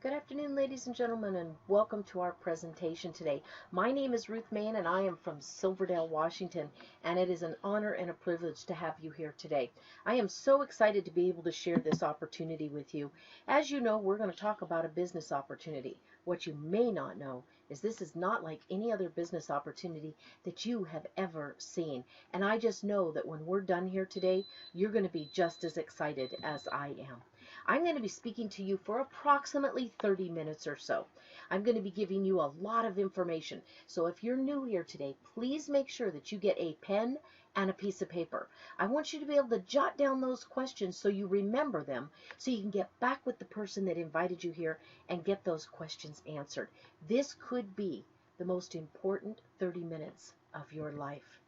Good afternoon, ladies and gentlemen, and welcome to our presentation today. My name is Ruth Main, and I am from Silverdale, Washington, and it is an honor and a privilege to have you here today. I am so excited to be able to share this opportunity with you. As you know, we're going to talk about a business opportunity. What you may not know is this is not like any other business opportunity that you have ever seen. And I just know that when we're done here today, you're going to be just as excited as I am. I'm going to be speaking to you for approximately 30 minutes or so. I'm going to be giving you a lot of information. So if you're new here today, please make sure that you get a pen and a piece of paper. I want you to be able to jot down those questions so you remember them, so you can get back with the person that invited you here and get those questions answered. This could be the most important 30 minutes of your life.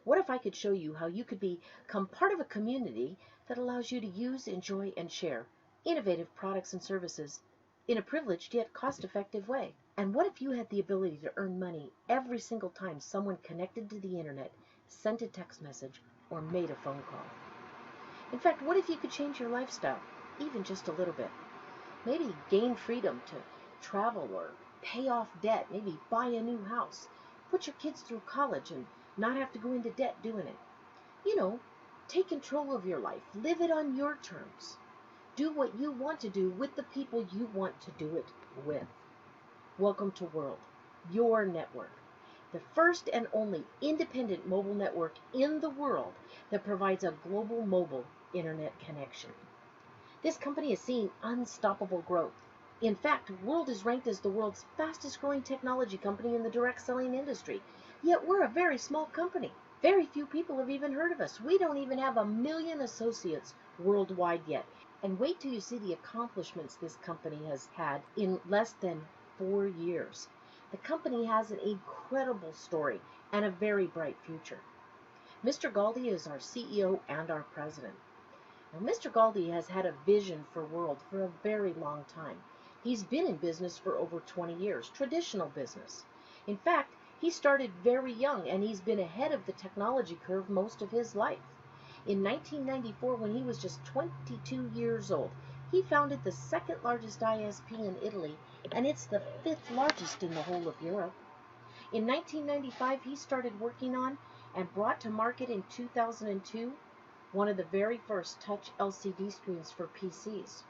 What if I could show you how you could become part of a community that allows you to use, enjoy, and share innovative products and services in a privileged yet cost-effective way? And what if you had the ability to earn money every single time someone connected to the internet, sent a text message, or made a phone call? In fact, what if you could change your lifestyle, even just a little bit? Maybe gain freedom to travel or pay off debt, maybe buy a new house, put your kids through college and not have to go into debt doing it. You know, take control of your life. Live it on your terms. Do what you want to do with the people you want to do it with. Welcome to World, your network. The first and only independent mobile network in the world that provides a global mobile internet connection. This company is seeing unstoppable growth. In fact, World is ranked as the world's fastest growing technology company in the direct selling industry. Yet we're a very small company. Very few people have even heard of us. We don't even have 1 million associates worldwide yet. And wait till you see the accomplishments this company has had in less than 4 years. The company has an incredible story and a very bright future. Mr. Galdi is our CEO and our president. Now, Mr. Galdi has had a vision for World for a very long time. He's been in business for over 20 years, traditional business. In fact, he started very young, and he's been ahead of the technology curve most of his life. In 1994, when he was just 22 years old, he founded the second largest ISP in Italy, and it's the 5th largest in the whole of Europe. In 1995, he started working on and brought to market in 2002 one of the very first touch LCD screens for PCs.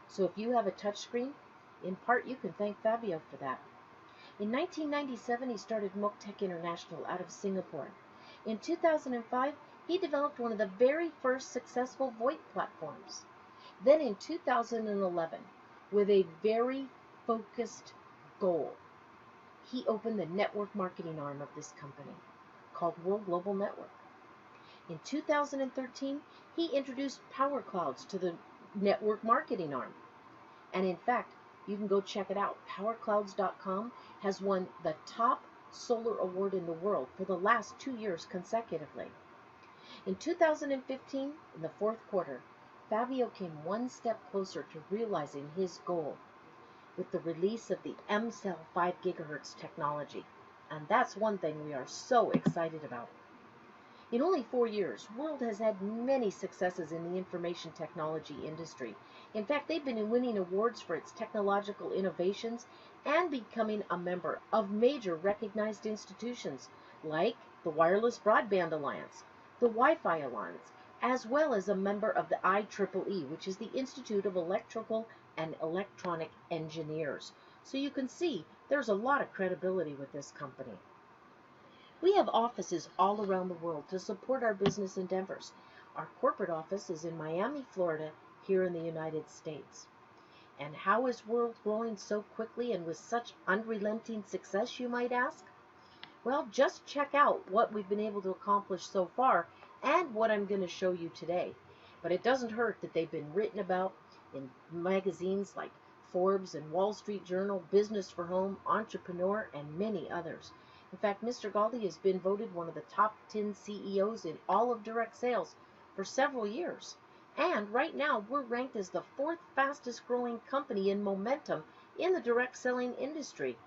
So if you have a touch screen, in part you can thank Fabio for that. In 1997, he started Moktech International out of Singapore. In 2005, he developed one of the very first successful VoIP platforms. Then in 2011, with a very focused goal, he opened the network marketing arm of this company, called World Global Network. In 2013, he introduced Power Clouds to the network marketing arm. And in fact, you can go check it out. PowerClouds.com has won the top solar award in the world for the last 2 years consecutively. In 2015, in the 4th quarter, Fabio came one step closer to realizing his goal with the release of the M-Cell 5 GHz technology. And that's one thing we are so excited about. In only 4 years, World has had many successes in the information technology industry. In fact, they've been winning awards for its technological innovations and becoming a member of major recognized institutions like the Wireless Broadband Alliance, the Wi-Fi Alliance, as well as a member of the IEEE, which is the Institute of Electrical and Electronic Engineers. So you can see there's a lot of credibility with this company. We have offices all around the world to support our business endeavors. Our corporate office is in Miami, Florida, here in the United States. And how is World growing so quickly and with such unrelenting success, you might ask? Well, just check out what we've been able to accomplish so far and what I'm going to show you today. But it doesn't hurt that they've been written about in magazines like Forbes and Wall Street Journal, Business for Home, Entrepreneur, and many others. In fact, Mr. Galdi has been voted one of the top 10 CEOs in all of direct sales for several years. And right now, we're ranked as the 4th fastest growing company in momentum in the direct selling industry.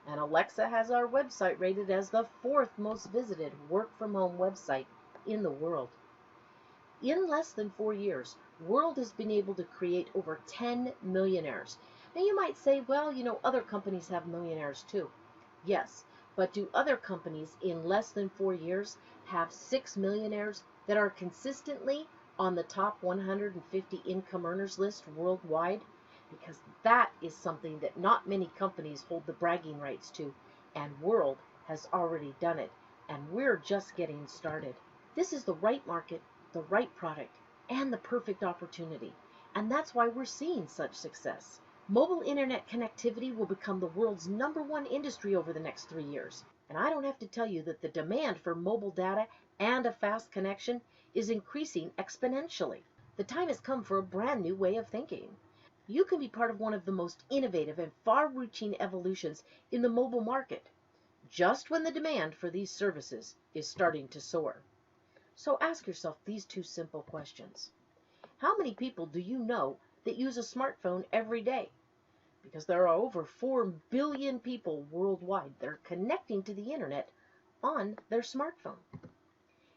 And Alexa has our website rated as the 4th most visited work-from-home website in the world. In less than 4 years, World has been able to create over 10 millionaires. Now you might say, well, other companies have millionaires too. Yes, but do other companies in less than 4 years have 6 millionaires that are consistently on the top 150 income earners list worldwide? Because that is something that not many companies hold the bragging rights to, and World has already done it, and we're just getting started. This is the right market, the right product, and the perfect opportunity, and that's why we're seeing such success. Mobile internet connectivity will become the world's #1 industry over the next 3 years. And I don't have to tell you that the demand for mobile data and a fast connection is increasing exponentially. The time has come for a brand new way of thinking. You can be part of one of the most innovative and far-reaching evolutions in the mobile market, just when the demand for these services is starting to soar. So ask yourself these two simple questions. How many people do you know that use a smartphone every day? Because there are over 4 billion people worldwide that are connecting to the internet on their smartphone.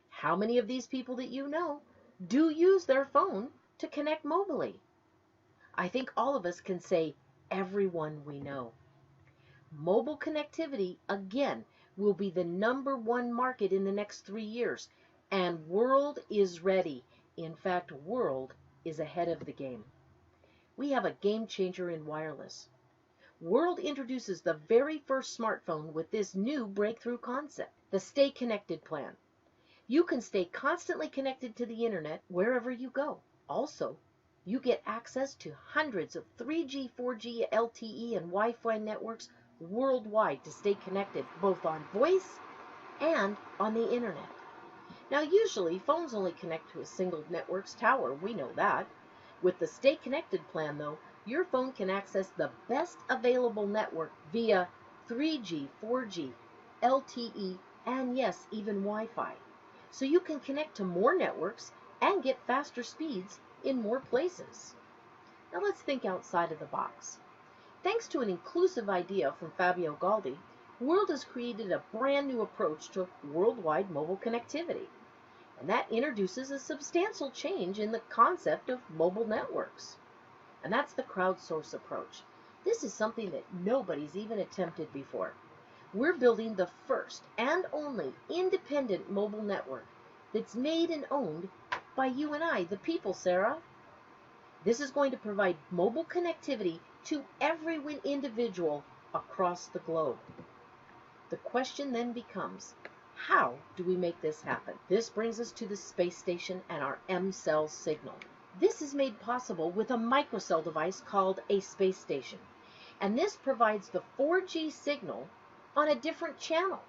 How many of these people that you know do use their phone to connect mobilely? I think all of us can say everyone we know. Mobile connectivity, again, will be the #1 market in the next 3 years, and World is ready. In fact, World is ahead of the game. We have a game changer in wireless. World introduces the very first smartphone with this new breakthrough concept, the Stay Connected plan. You can stay constantly connected to the internet wherever you go. Also, you get access to hundreds of 3G, 4G, LTE, and Wi-Fi networks worldwide to stay connected both on voice and on the internet. Now, usually, phones only connect to a single network's tower. We know that. With the Stay Connected plan, though, your phone can access the best available network via 3G, 4G, LTE, and yes, even Wi-Fi. So you can connect to more networks and get faster speeds in more places. Now let's think outside of the box. Thanks to an inclusive idea from Fabio Galdi, World has created a brand new approach to worldwide mobile connectivity. And that introduces a substantial change in the concept of mobile networks. And that's the crowdsource approach. This is something that nobody's even attempted before. We're building the first and only independent mobile network that's made and owned by you and I, the people, Sarah. This is going to provide mobile connectivity to every individual across the globe. The question then becomes, how do we make this happen? This brings us to the space station and our M-cell signal. This is made possible with a microcell device called a space station. And this provides the 4G signal on a different channel.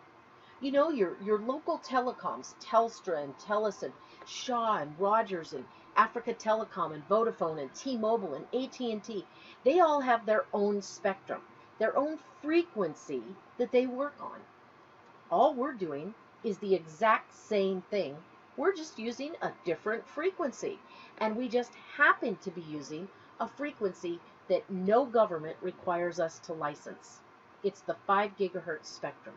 You know, your local telecoms, Telstra and Telus and Shaw and Rogers and Africa Telecom and Vodafone and T-Mobile and AT&T, they all have their own spectrum, their own frequency that they work on. All we're doing is the exact same thing. We're just using a different frequency. And we just happen to be using a frequency that no government requires us to license. It's the 5 gigahertz spectrum.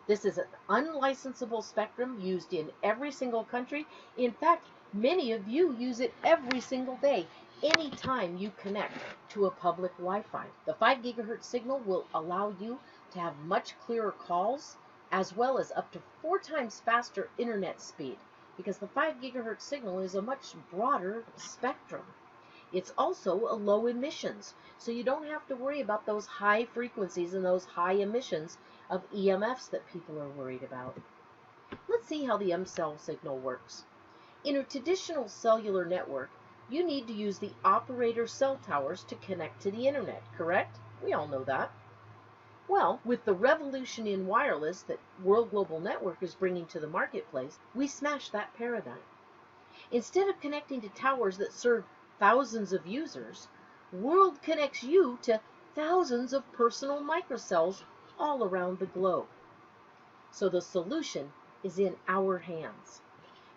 This is an unlicensable spectrum used in every single country. In fact, many of you use it every single day, anytime you connect to a public Wi-Fi. The 5 gigahertz signal will allow you to have much clearer calls, as well as up to 4 times faster internet speed, because the 5 gigahertz signal is a much broader spectrum. It's also a low emissions, so you don't have to worry about those high frequencies and those high emissions of EMFs that people are worried about. Let's see how the M-cell signal works. In a traditional cellular network, you need to use the operator cell towers to connect to the internet, correct? We all know that. Well, with the revolution in wireless that World Global Network is bringing to the marketplace, we smashed that paradigm. Instead of connecting to towers that serve thousands of users, World connects you to thousands of personal microcells all around the globe. So the solution is in our hands.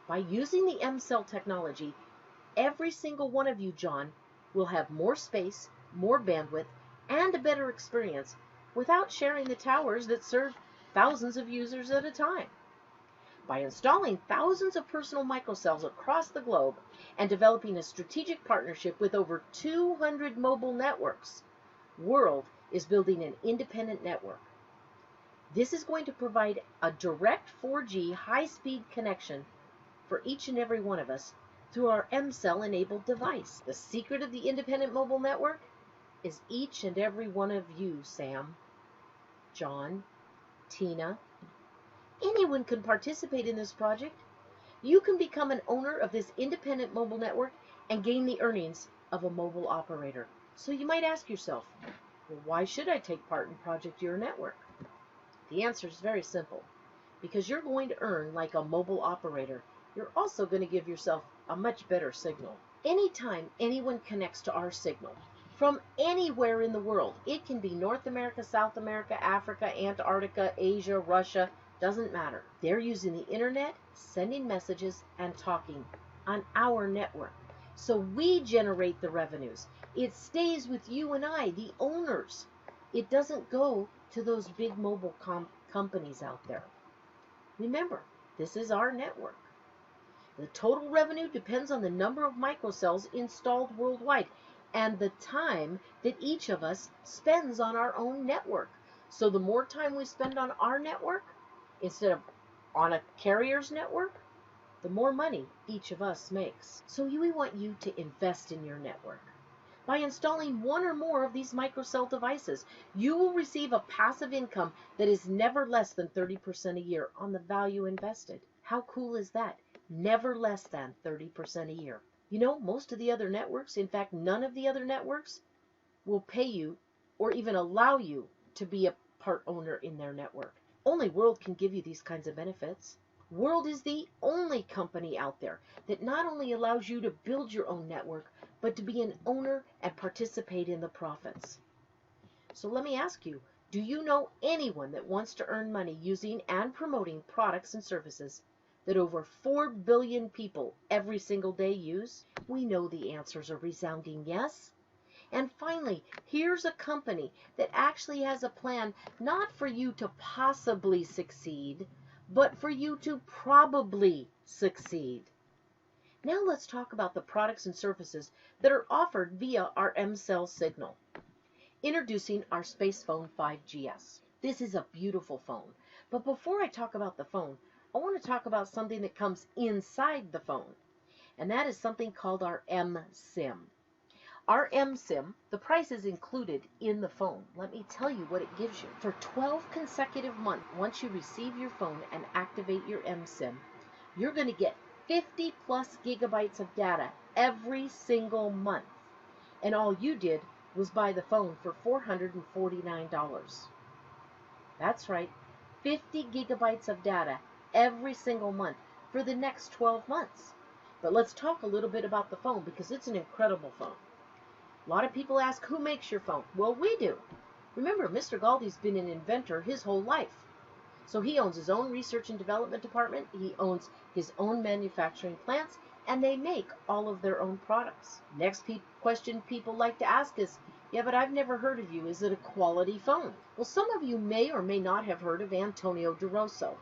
By using the M-cell technology, every single one of you, John, will have more space, more bandwidth, and a better experience without sharing the towers that serve thousands of users at a time. By installing thousands of personal microcells across the globe and developing a strategic partnership with over 200 mobile networks, World is building an independent network. This is going to provide a direct 4G high-speed connection for each and every one of us through our M-Cell enabled device. The secret of the independent mobile network is each and every one of you, Sam, John, Tina. Anyone can participate in this project. You can become an owner of this independent mobile network and gain the earnings of a mobile operator. So you might ask yourself, well, why should I take part in Project Your Network? The answer is very simple. Because you're going to earn like a mobile operator, you're also going to give yourself a much better signal. Anytime anyone connects to our signal, from anywhere in the world, it can be North America, South America, Africa, Antarctica, Asia, Russia, doesn't matter. They're using the internet, sending messages, and talking on our network. So we generate the revenues. It stays with you and I, the owners. It doesn't go to those big mobile companies out there. Remember, this is our network. The total revenue depends on the number of microcells installed worldwide and the time that each of us spends on our own network. So the more time we spend on our network instead of on a carrier's network, the more money each of us makes. So we want you to invest in your network. By installing one or more of these microcell devices, you will receive a passive income that is never less than 30% a year on the value invested. How cool is that? Never less than 30% a year. You know, most of the other networks, in fact, none of the other networks will pay you or even allow you to be a part owner in their network. Only World can give you these kinds of benefits. World is the only company out there that not only allows you to build your own network, but to be an owner and participate in the profits. So let me ask you, do you know anyone that wants to earn money using and promoting products and services that over 4 billion people every single day use? We know the answers are resounding yes. And finally, here's a company that actually has a plan not for you to possibly succeed, but for you to probably succeed. Now let's talk about the products and services that are offered via our M-Cell signal. Introducing our Space Phone 5GS. This is a beautiful phone. But before I talk about the phone, I want to talk about something that comes inside the phone. And that is something called our M-SIM. Our M-SIM, the price is included in the phone. Let me tell you what it gives you. For 12 consecutive months, once you receive your phone and activate your M-SIM, you're going to get 50 plus gigabytes of data every single month. And all you did was buy the phone for $449. That's right, 50 gigabytes of data every single month for the next 12 months. But let's talk a little bit about the phone because it's an incredible phone. A lot of people ask, who makes your phone? Well, we do. Remember, Mr. Galdi's been an inventor his whole life. So he owns his own research and development department, he owns his own manufacturing plants, and they make all of their own products. Next question people like to ask is, yeah, but I've never heard of you. Is it a quality phone? Well, some of you may or may not have heard of Antonio DeRosso.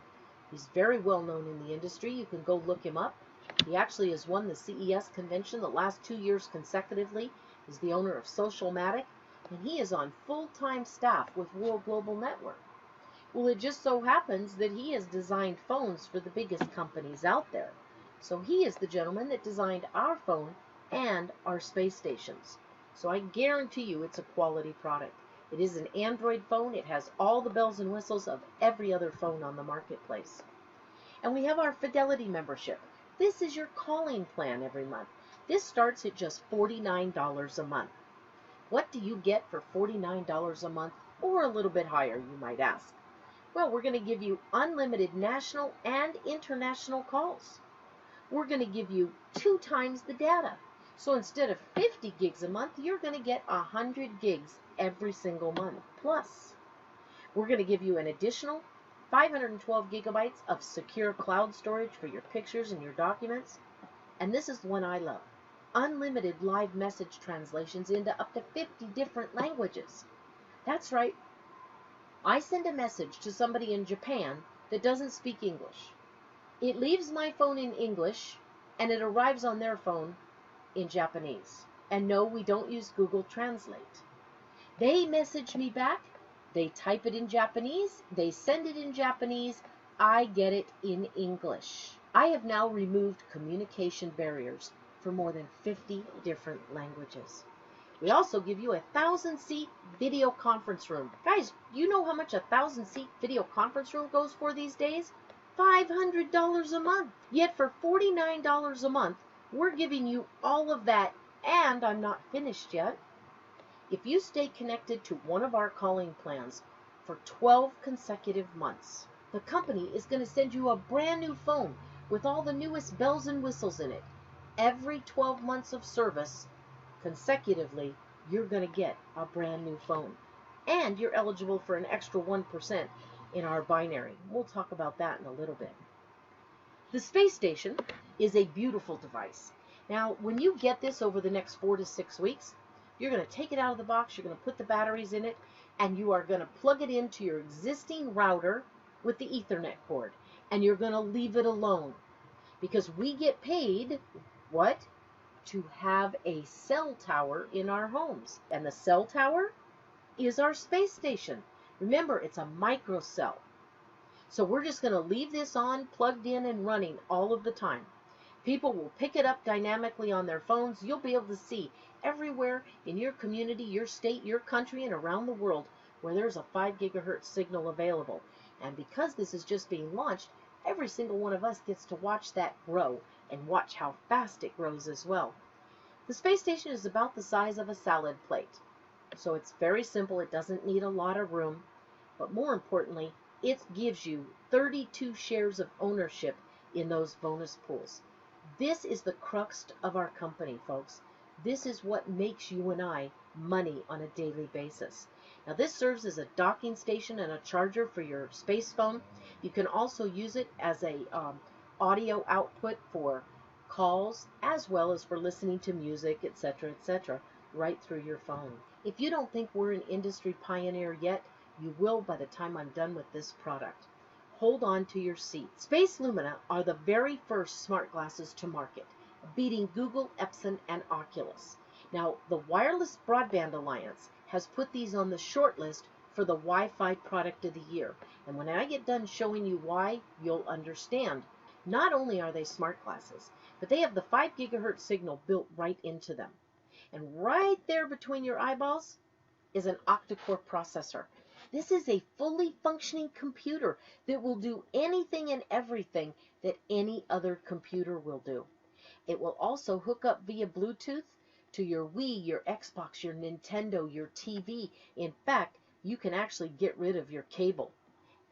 He's very well known in the industry. You can go look him up. He actually has won the CES convention the last 2 years consecutively. He's the owner of Socialmatic, and he is on full-time staff with World Global Network. Well, it just so happens that he has designed phones for the biggest companies out there. So he is the gentleman that designed our phone and our space stations. So I guarantee you it's a quality product. It is an Android phone. It has all the bells and whistles of every other phone on the marketplace. And we have our Fidelity membership. This is your calling plan every month. This starts at just $49 a month. What do you get for $49 a month, or a little bit higher, you might ask? Well, we're going to give you unlimited national and international calls. We're going to give you 2 times the data. So instead of 50 gigs a month, you're going to get 100 gigs every single month. Plus, we're going to give you an additional 512 gigabytes of secure cloud storage for your pictures and your documents. And this is the one I love. Unlimited live message translations into up to 50 different languages. That's right. I send a message to somebody in Japan that doesn't speak English. It leaves my phone in English, and it arrives on their phone in Japanese. And no, we don't use Google Translate. They message me back, they type it in Japanese, they send it in Japanese, I get it in English. I have now removed communication barriers for more than 50 different languages. We also give you a 1,000-seat video conference room. Guys, you know how much a 1,000-seat video conference room goes for these days? $500 a month. Yet for $49 a month, we're giving you all of that, and I'm not finished yet. If you stay connected to one of our calling plans for 12 consecutive months, the company is going to send you a brand new phone with all the newest bells and whistles in it. Every 12 months of service, consecutively, you're going to get a brand new phone. And you're eligible for an extra 1% in our binary. We'll talk about that in a little bit. The space station is a beautiful device. Now, when you get this over the next 4 to 6 weeks, you're going to take it out of the box, you're going to put the batteries in it, and you are going to plug it into your existing router with the Ethernet cord. And you're going to leave it alone. Because we get paid, what? To have a cell tower in our homes. And the cell tower is our space station. Remember, it's a microcell. So we're just going to leave this on, plugged in and running all of the time. People will pick it up dynamically on their phones. You'll be able to see everywhere in your community, your state, your country, and around the world where there's a 5 gigahertz signal available. And because this is just being launched, every single one of us gets to watch that grow and watch how fast it grows as well. The space station is about the size of a salad plate. So it's very simple. It doesn't need a lot of room. But more importantly, it gives you 32 shares of ownership in those bonus pools. This is the crux of our company, folks. This is what makes you and I money on a daily basis. Now, this serves as a docking station and a charger for your space phone. You can also use it as a audio output for calls, as well as for listening to music, etc., etc., right through your phone. If you don't think we're an industry pioneer yet, you will by the time I'm done with this product. Hold on to your seat. Space Lumina are the very first smart glasses to market, beating Google, Epson, and Oculus. Now, the Wireless Broadband Alliance has put these on the short list for the Wi-Fi Product of the Year. And when I get done showing you why, you'll understand. Not only are they smart glasses, but they have the 5 gigahertz signal built right into them. And right there between your eyeballs is an octa-core processor. This is a fully functioning computer that will do anything and everything that any other computer will do. It will also hook up via Bluetooth to your Wii, your Xbox, your Nintendo, your TV. In fact, you can actually get rid of your cable.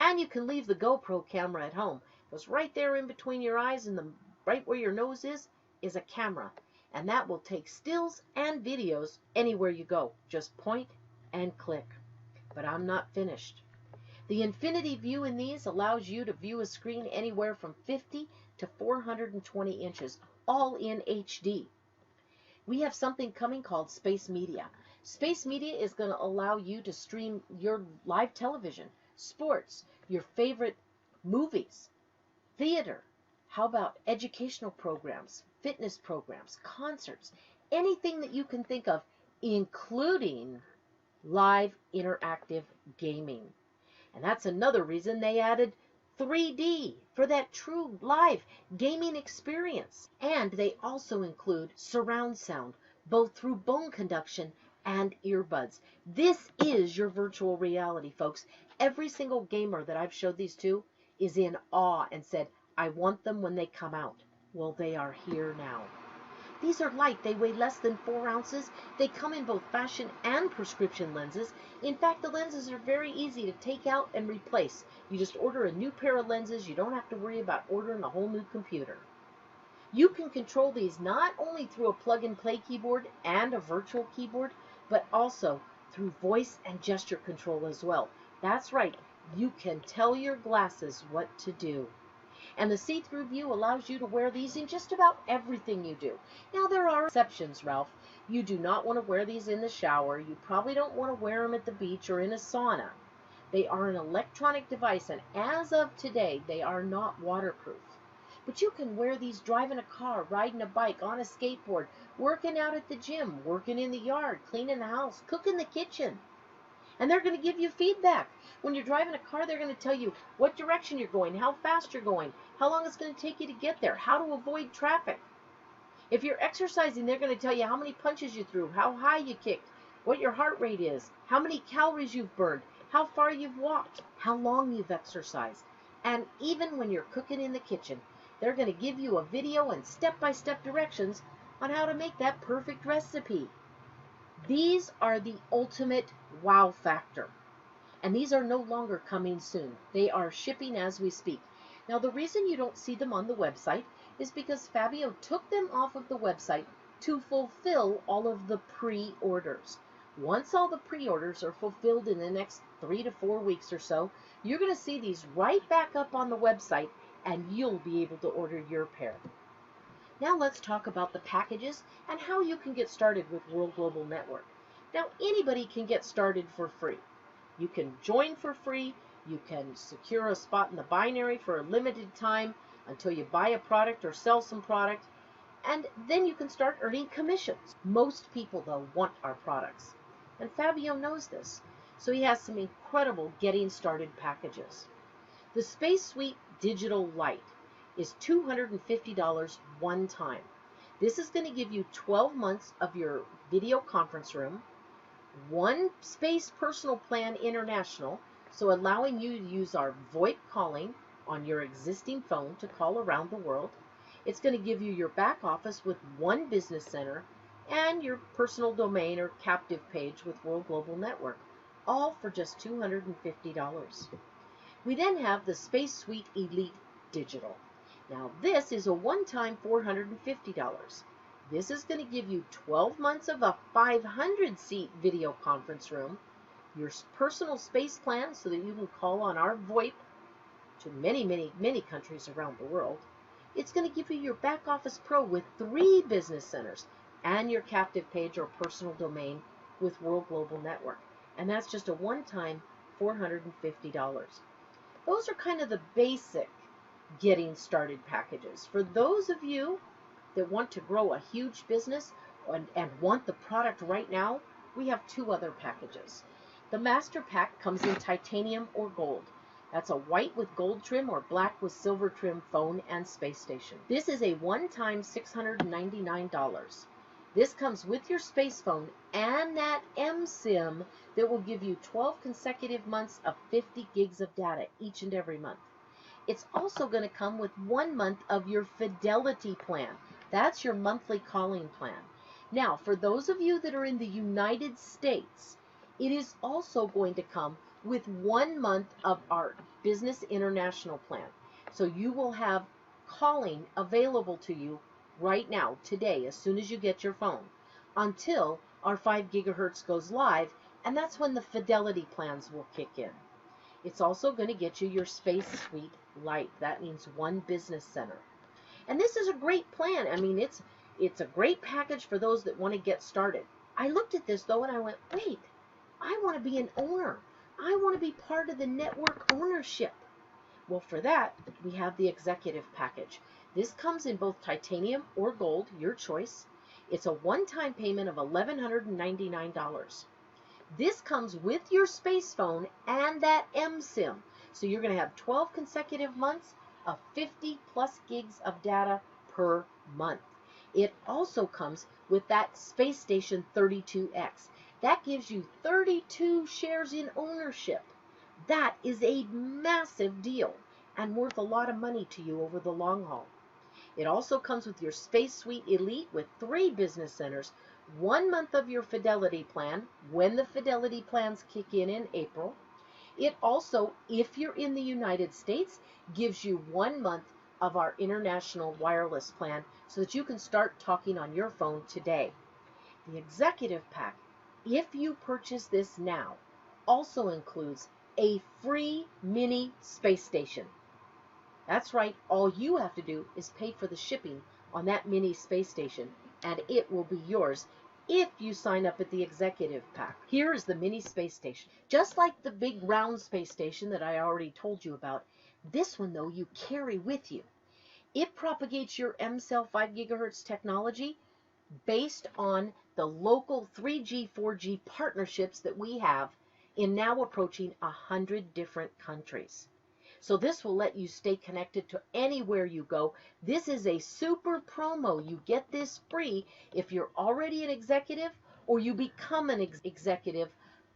And you can leave the GoPro camera at home, because right there in between your eyes and right where your nose is a camera. And that will take stills and videos anywhere you go. Just point and click. But I'm not finished. The Infinity View in these allows you to view a screen anywhere from 50 to 420 inches, all in HD. We have something coming called Space Media. Space Media is going to allow you to stream your live television, sports, your favorite movies, theater. How about educational programs, fitness programs, concerts, anything that you can think of, including live interactive gaming. And that's another reason they added 3D for that true live gaming experience. And they also include surround sound, both through bone conduction and earbuds. This is your virtual reality, folks. Every single gamer that I've showed these to is in awe and said, I want them when they come out. Well, they are here now. These are light. They weigh less than 4 ounces. They come in both fashion and prescription lenses. In fact, the lenses are very easy to take out and replace. You just order a new pair of lenses. You don't have to worry about ordering a whole new computer. You can control these not only through a plug-and-play keyboard and a virtual keyboard, but also through voice and gesture control as well. That's right. You can tell your glasses what to do. And the see-through view allows you to wear these in just about everything you do. Now, there are exceptions, Ralph. You do not want to wear these in the shower. You probably don't want to wear them at the beach or in a sauna. They are an electronic device, and as of today, they are not waterproof. But you can wear these driving a car, riding a bike, on a skateboard, working out at the gym, working in the yard, cleaning the house, cooking the kitchen. And they're going to give you feedback. When you're driving a car, they're going to tell you what direction you're going, how fast you're going, how long it's going to take you to get there, how to avoid traffic. If you're exercising, they're going to tell you how many punches you threw, how high you kicked, what your heart rate is, how many calories you've burned, how far you've walked, how long you've exercised. And even when you're cooking in the kitchen, they're going to give you a video and step-by-step directions on how to make that perfect recipe. These are the ultimate wow factor. And these are no longer coming soon. They are shipping as we speak. Now, the reason you don't see them on the website is because Fabio took them off of the website to fulfill all of the pre-orders. Once all the pre-orders are fulfilled in the next 3 to 4 weeks or so, you're going to see these right back up on the website, and you'll be able to order your pair. Now let's talk about the packages and how you can get started with World Global Network. Now, anybody can get started for free. You can join for free. You can secure a spot in the binary for a limited time until you buy a product or sell some product, and then you can start earning commissions. Most people, though, want our products, and Fabio knows this, so he has some incredible getting started packages. The Space Suite Digital Lite is $250 one time. This is going to give you 12 months of your video conference room, one Space Personal Plan International, so allowing you to use our VoIP calling on your existing phone to call around the world. It's going to give you your back office with one business center and your personal domain or captive page with World Global Network, all for just $250. We then have the Space Suite Elite Digital. Now this is a one-time $450. This is going to give you 12 months of a 500-seat video conference room, your personal space plan so that you can call on our VoIP to many, many, many countries around the world. It's going to give you your back office pro with 3 business centers and your captive page or personal domain with World Global Network. And that's just a one-time $450. Those are kind of the basic getting started packages. For those of you that want to grow a huge business and want the product right now, we have 2 other packages. The Master Pack comes in titanium or gold. That's a white with gold trim or black with silver trim phone and space station. This is a one-time $699. This comes with your space phone and that eSIM that will give you 12 consecutive months of 50 gigs of data each and every month. It's also going to come with 1 month of your Fidelity plan. That's your monthly calling plan. Now, for those of you that are in the United States, it is also going to come with 1 month of our Business International plan. So you will have calling available to you right now, today, as soon as you get your phone, until our 5 gigahertz goes live, and that's when the Fidelity plans will kick in. It's also going to get you your Space Suite Lite. That means 1 business center. And this is a great plan. I mean, it's a great package for those that want to get started. I looked at this, though, and I went, wait, I want to be an owner. I want to be part of the network ownership. Well, for that, we have the executive package. This comes in both titanium or gold, your choice. It's a one-time payment of $1,199. This comes with your space phone and that eSIM. So you're going to have 12 consecutive months of 50 plus gigs of data per month. It also comes with that Space Station 32X. That gives you 32 shares in ownership. That is a massive deal and worth a lot of money to you over the long haul. It also comes with your Space Suite Elite with 3 business centers, 1 month of your Fidelity plan when the Fidelity plans kick in April. It also, if you're in the United States, gives you 1 month of our international wireless plan so that you can start talking on your phone today. The executive pack, if you purchase this now, also includes a free mini space station. That's right, all you have to do is pay for the shipping on that mini space station, and it will be yours if you sign up at the executive pack. Here is the mini space station. Just like the big round space station that I already told you about, this one, though, you carry with you. It propagates your mCell 5 gigahertz technology based on the local 3G, 4G partnerships that we have in now approaching 100 different countries. So this will let you stay connected to anywhere you go. This is a super promo. You get this free if you're already an executive or you become an executive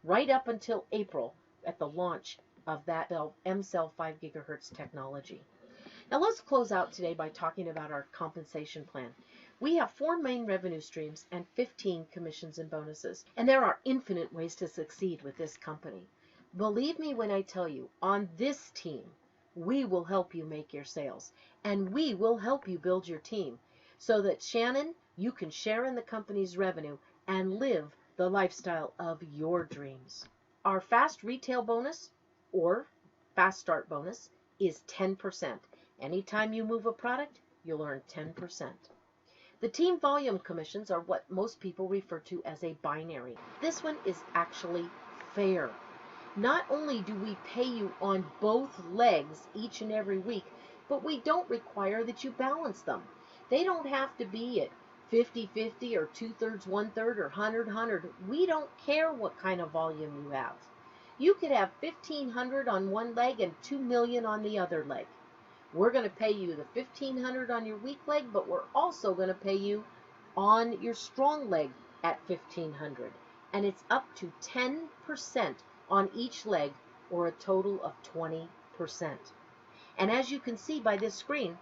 right up until April at the launch of that M-Cell 5 gigahertz technology. Now let's close out today by talking about our compensation plan. We have 4 main revenue streams and 15 commissions and bonuses. And there are infinite ways to succeed with this company. Believe me when I tell you, on this team, we will help you make your sales. And we will help you build your team so that, Shannon, you can share in the company's revenue and live the lifestyle of your dreams. Our fast retail bonus, or fast start bonus, is 10%. Anytime you move a product, you'll earn 10%. The team volume commissions are what most people refer to as a binary. This one is actually fair. Not only do we pay you on both legs each and every week, but we don't require that you balance them. They don't have to be at 50-50 or 2/3, 1/3 or 100-100. We don't care what kind of volume you have. You could have 1,500 on one leg and 2 million on the other leg. We're going to pay you the 1,500 on your weak leg, but we're also going to pay you on your strong leg at 1,500. And it's up to 10% on each leg, or a total of 20%. And as you can see by this screen,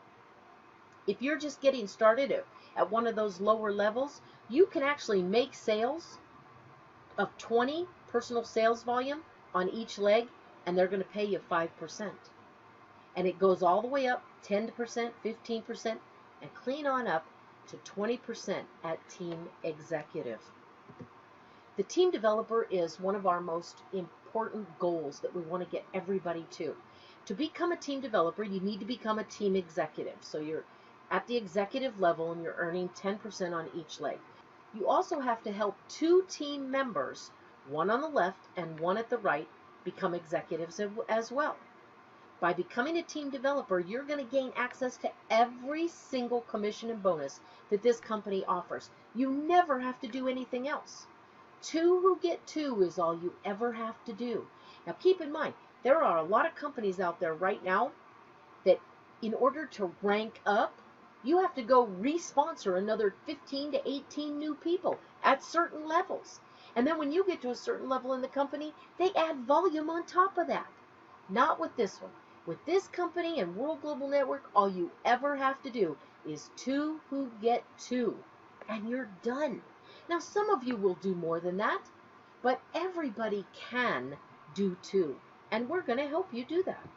if you're just getting started at one of those lower levels, you can actually make sales of 20 personal sales volume on each leg, and they're going to pay you 5%. And it goes all the way up 10%, 15%, and clean on up to 20% at Team Executive. The Team Developer is one of our most important goals that we want to get everybody to. To become a Team Developer, you need to become a Team Executive. So you're at the executive level and you're earning 10% on each leg. You also have to help 2 team members, one on the left and one at the right, become executives as well. By becoming a team developer, you're going to gain access to every single commission and bonus that this company offers. You never have to do anything else. 2 who get 2 is all you ever have to do. Now keep in mind, there are a lot of companies out there right now that in order to rank up, you have to go re-sponsor another 15 to 18 new people at certain levels. And then when you get to a certain level in the company, they add volume on top of that. Not with this one. With this company and World Global Network, all you ever have to do is 2 who get 2, and you're done. Now, some of you will do more than that, but everybody can do 2, and we're going to help you do that.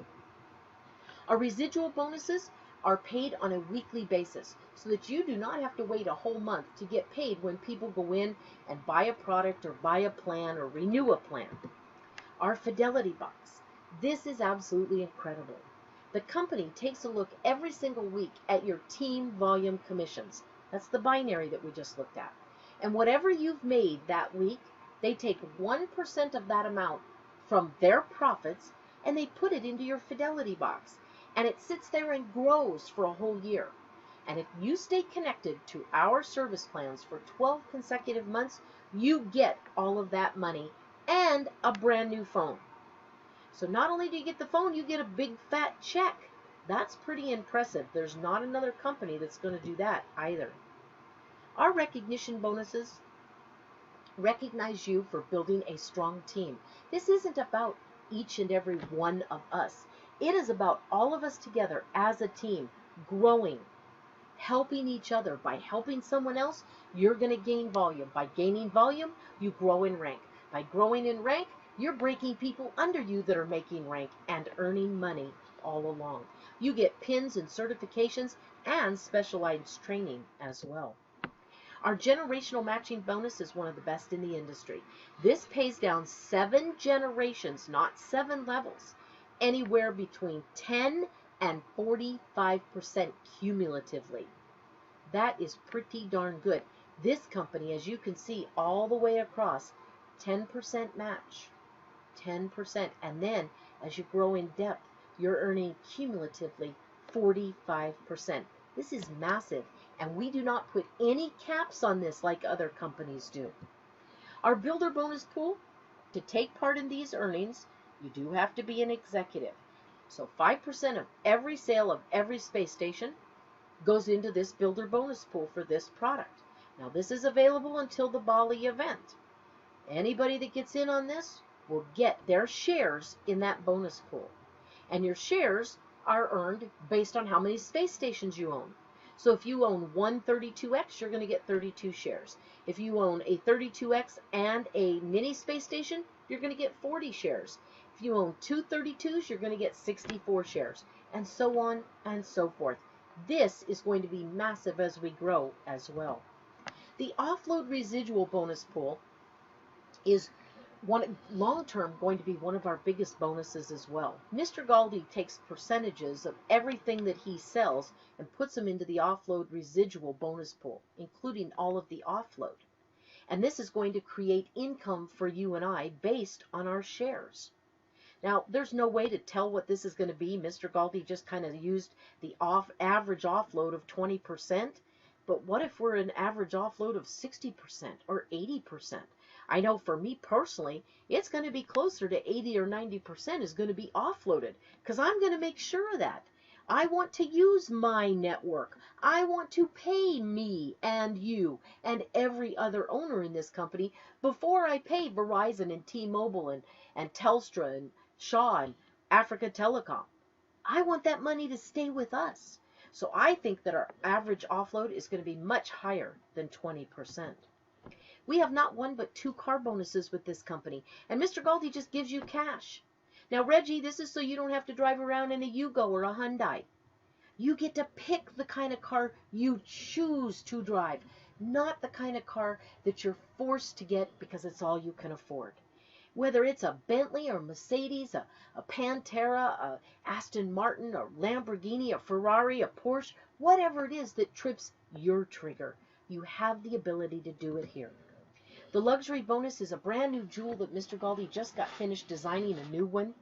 Our residual bonuses are paid on a weekly basis so that you do not have to wait a whole month to get paid when people go in and buy a product or buy a plan or renew a plan. Our fidelity box. This is absolutely incredible. The company takes a look every single week at your team volume commissions. That's the binary that we just looked at. And whatever you've made that week, they take 1% of that amount from their profits and they put it into your fidelity box. And it sits there and grows for a whole year. And if you stay connected to our service plans for 12 consecutive months, you get all of that money and a brand new phone. So not only do you get the phone, you get a big fat check. That's pretty impressive. There's not another company that's going to do that either. Our recognition bonuses recognize you for building a strong team. This isn't about each and every one of us. It is about all of us together as a team, growing, helping each other. By helping someone else, you're going to gain volume. By gaining volume, you grow in rank. By growing in rank, you're breaking people under you that are making rank and earning money all along. You get pins and certifications and specialized training as well. Our generational matching bonus is one of the best in the industry. This pays down 7 generations, not 7 levels, anywhere between 10 and 45% cumulatively. That is pretty darn good. This company, as you can see all the way across, 10% match. 10%, and then as you grow in depth, you're earning cumulatively 45%. This is massive, and we do not put any caps on this like other companies do. Our builder bonus pool To take part in these earnings, you do have to be an executive. So 5% of every sale of every space station goes into this builder bonus pool for this product. Now this is available until the Bali event. Anybody that gets in on this will get their shares in that bonus pool. And your shares are earned based on how many space stations you own. So if you own one 32X, you're going to get 32 shares. If you own a 32X and a mini space station, you're going to get 40 shares. If you own two 32s, you're going to get 64 shares, and so on and so forth. This is going to be massive as we grow as well. The offload residual bonus pool is long-term going to be one of our biggest bonuses as well. Mr. Galdi takes percentages of everything that he sells and puts them into the offload residual bonus pool, including all of the offload. And this is going to create income for you and I based on our shares. Now, there's no way to tell what this is going to be. Mr. Galdi just kind of used the average offload of 20%. But what if we're an average offload of 60% or 80%? I know for me personally, it's going to be closer to 80 or 90% is going to be offloaded, because I'm going to make sure of that. I want to use my network. I want to pay me and you and every other owner in this company before I pay Verizon and T-Mobile and Telstra and Shaw and Africa Telecom. I want that money to stay with us. So I think that our average offload is going to be much higher than 20%. We have not one but 2 car bonuses with this company, and Mr. Galdi just gives you cash. Now, Reggie, this is so you don't have to drive around in a Yugo or a Hyundai. You get to pick the kind of car you choose to drive, not the kind of car that you're forced to get because it's all you can afford. Whether it's a Bentley or Mercedes, a Pantera, a Aston Martin, a Lamborghini, a Ferrari, a Porsche, whatever it is that trips your trigger, you have the ability to do it here. The luxury bonus is a brand new jewel that Mr. Galdi just got finished designing a new one.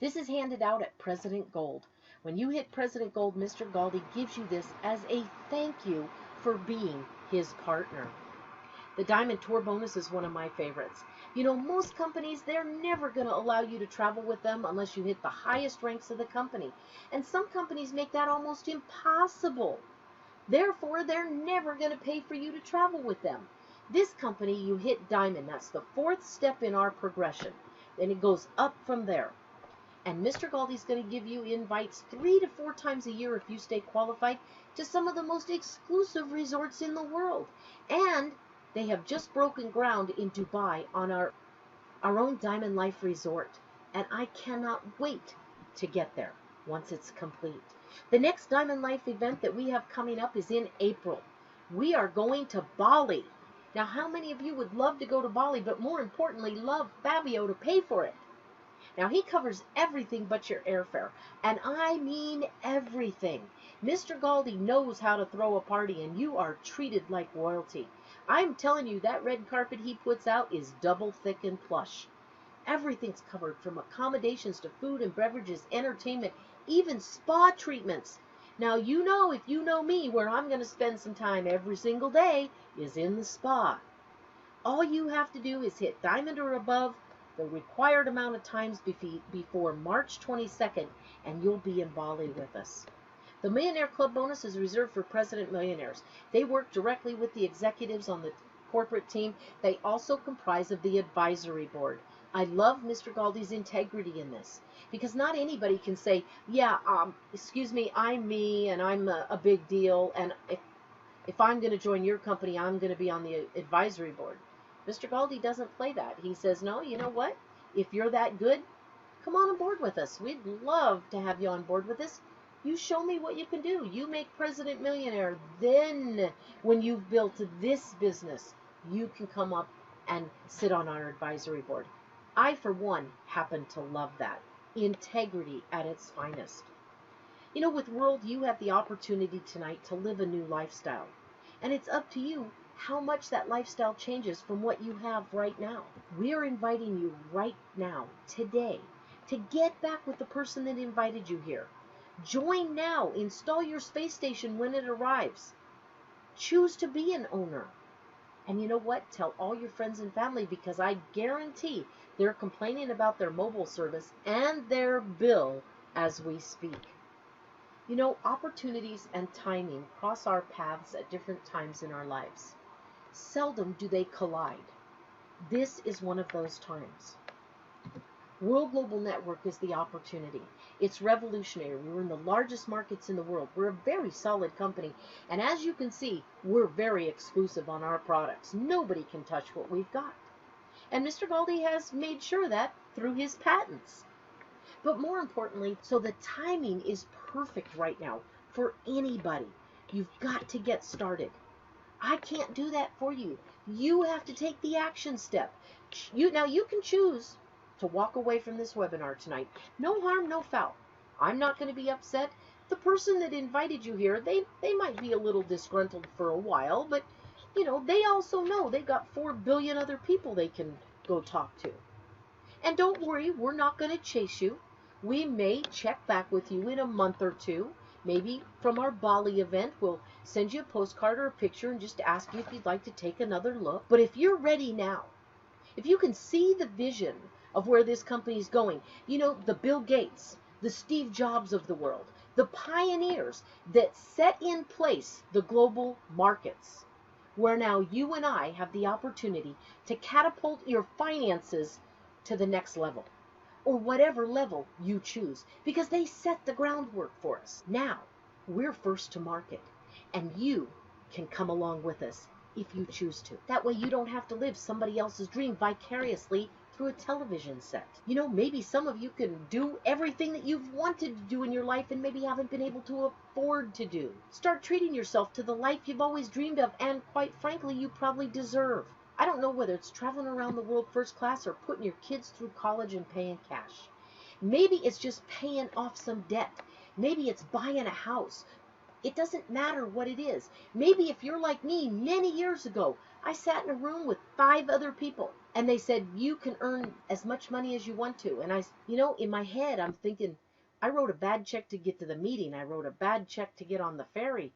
This is handed out at President Gold. When you hit President Gold, Mr. Galdi gives you this as a thank you for being his partner. The Diamond Tour bonus is one of my favorites. You know, most companies, they're never going to allow you to travel with them unless you hit the highest ranks of the company. And some companies make that almost impossible. Therefore, they're never going to pay for you to travel with them. This company, you hit Diamond. That's the 4th step in our progression. Then it goes up from there. And Mr. Galdi's going to give you invites 3 to 4 times a year if you stay qualified to some of the most exclusive resorts in the world. And they have just broken ground in Dubai on our own Diamond Life Resort. And I cannot wait to get there once it's complete. The next Diamond Life event that we have coming up is in April. We are going to Bali. Now, how many of you would love to go to Bali, but more importantly, love Fabio to pay for it? Now, he covers everything but your airfare, and I mean everything. Mr. Galdi knows how to throw a party, and you are treated like royalty. I'm telling you, that red carpet he puts out is double thick and plush. Everything's covered, from accommodations to food and beverages, entertainment, even spa treatments. Now, you know, if you know me, where I'm going to spend some time every single day is in the spa. All you have to do is hit Diamond or above the required amount of times before March 22nd, and you'll be in Bali with us. The Millionaire Club bonus is reserved for President Millionaires. They work directly with the executives on the corporate team. They also comprise of the advisory board. I love Mr. Galdi's integrity in this, because not anybody can say, yeah, excuse me, I'm me, and I'm a big deal, and if I'm going to join your company, I'm going to be on the advisory board. Mr. Galdi doesn't play that. He says, no, you know what? If you're that good, come on board with us. We'd love to have you on board with us. You show me what you can do. You make President Millionaire. Then, when you've built this business, you can come up and sit on our advisory board. I, for one, happen to love that. Integrity at its finest. You know, with World, you have the opportunity tonight to live a new lifestyle. And it's up to you how much that lifestyle changes from what you have right now. We are inviting you right now, today, to get back with the person that invited you here. Join now. Install your space station when it arrives. Choose to be an owner. And you know what? Tell all your friends and family, because I guarantee they're complaining about their mobile service and their bill as we speak. You know, opportunities and timing cross our paths at different times in our lives. Seldom do they collide. This is one of those times. World Global Network is the opportunity. It's revolutionary. We're in the largest markets in the world. We're a very solid company. And as you can see, we're very exclusive on our products. Nobody can touch what we've got. And Mr. Galdi has made sure that through his patents. But more importantly, so the timing is perfect right now for anybody. You've got to get started. I can't do that for you. You have to take the action step. Now you can choose to walk away from this webinar tonight. No harm, no foul. I'm not going to be upset. The person that invited you here, they might be a little disgruntled for a while, but you know, they also know they've got 4 billion other people they can go talk to. And don't worry, we're not going to chase you. We may check back with you in a month or two. Maybe from our Bali event, we'll send you a postcard or a picture and just ask you if you'd like to take another look. But if you're ready now, if you can see the vision of where this company is going, you know, the Bill Gates, the Steve Jobs of the world, the pioneers that set in place the global markets, where now you and I have the opportunity to catapult your finances to the next level, or whatever level you choose, because they set the groundwork for us. Now, we're first to market, and you can come along with us if you choose to. That way you don't have to live somebody else's dream vicariously through a television set. You know, maybe some of you can do everything that you've wanted to do in your life and maybe haven't been able to afford to do. Start treating yourself to the life you've always dreamed of and, quite frankly, you probably deserve. I don't know whether it's traveling around the world first class or putting your kids through college and paying cash. Maybe it's just paying off some debt. Maybe it's buying a house. It doesn't matter what it is. Maybe if you're like me, many years ago, I sat in a room with 5 other people and they said, you can earn as much money as you want to. And you know, in my head, I'm thinking, I wrote a bad check to get to the meeting. I wrote a bad check to get on the ferry.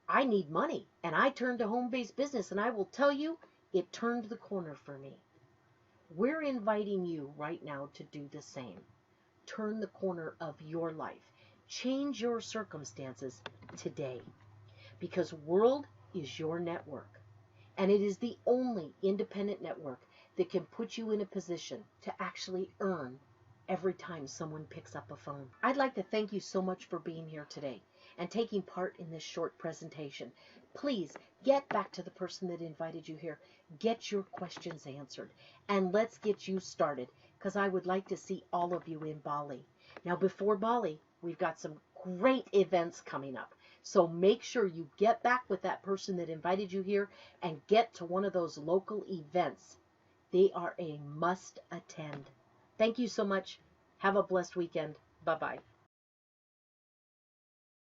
I need money. And I turned to home-based business, and I will tell you, it turned the corner for me. We're inviting you right now to do the same. Turn the corner of your life. Change your circumstances today, because World is your network, and it is the only independent network that can put you in a position to actually earn every time someone picks up a phone. I'd like to thank you so much for being here today and taking part in this short presentation. Please get back to the person that invited you here. Get your questions answered, and let's get you started, because I would like to see all of you in Bali. Now, before Bali, we've got some great events coming up. So make sure you get back with that person that invited you here and get to one of those local events. They are a must attend. Thank you so much. Have a blessed weekend. Bye-bye.